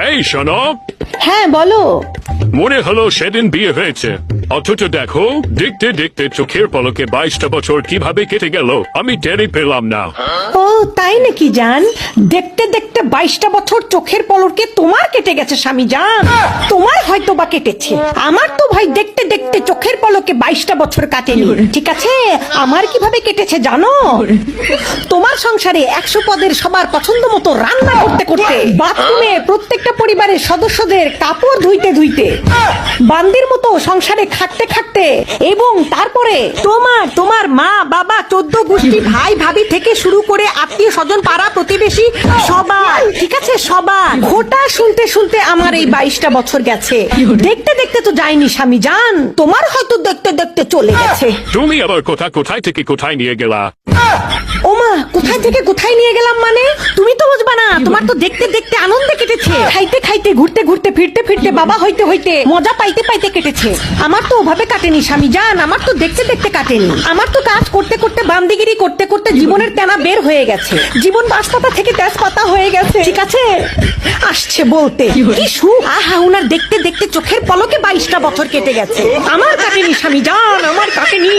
এই শোনো, হ্যাঁ বলো। মনে হলো সেদিন বিয়ে হয়েছে, অথচ দেখো দেখতে দেখতে চোখের পলকে 22টা বছর কিভাবে কেটে গেল আমি টেরই পেলাম না। ও তাই নাকি জান? দেখতে দেখতে 22টা বছর চোখের পলকে তোমার কেটে গেছে স্বামী জান। তোমার হয়তো বা কেটেছে, আমার তো ভাই দেখতে দেখতে চোখের পলকে 22টা বছর কাটেনি। ঠিক আছে, আমার কিভাবে কেটেছে জানো? তোমার সংসারে 100 পদের সবার পছন্দ মতো রান্না করতে করতে, বাথরুমে প্রত্যেকটা পরিবারের সদস্যদের কাপড় ধুইতে ধুইতে, বান্দির মতো সংসারে খাটতে খাটতে, এবং তারপরে তোমার মা বাবা 14 গোষ্ঠী ভাই ভাবি থেকে শুরু করে আত্মীয় স্বজন পাড়া প্রতিবেশী সবার, ঠিক আছে সবার ঘোটা শুনতে শুনতে আমার এই 22টা বছর গেছে। দেখতে দেখতে তো যায়নি স্বামী জান, তোমার হয়তো দেখতে দেখতে চলে গেছে। তুমি আবার কোথায় থেকে কোথায় নিয়ে গেলা? ওমা, কোথায় থেকে কোথায় নিয়ে গেলাম মানে? তুমি তো বুঝবা না, তোমার তো দেখতে দেখতে আনন্দে কেটেছে, খাইতে খাইতে ঘুরতে ঘুরতে ফিরতে ফিরতে বাবা হইতে হইতে মজা পাইতে পাইতে কেটেছে। আমার তো ওভাবে কাটেনি স্বামী জান, আমার তো দেখতে দেখতে কাটেনি। আমার তো কাজ করতে করতে বান্দিগিরি করতে করতে জীবনের তেনা বের হয়ে গেছে, জীবন বাঁশপাতা থেকে তেজপাতা হয়ে গেছে। ঠিক আছে, আসছে বলতে কি সুখ। আহা, উনার দেখতে দেখতে চোখের পলকে 22টা বছর কেটে গেছে। আমার কাটেনি স্বামী জান, আমার কাটেনি।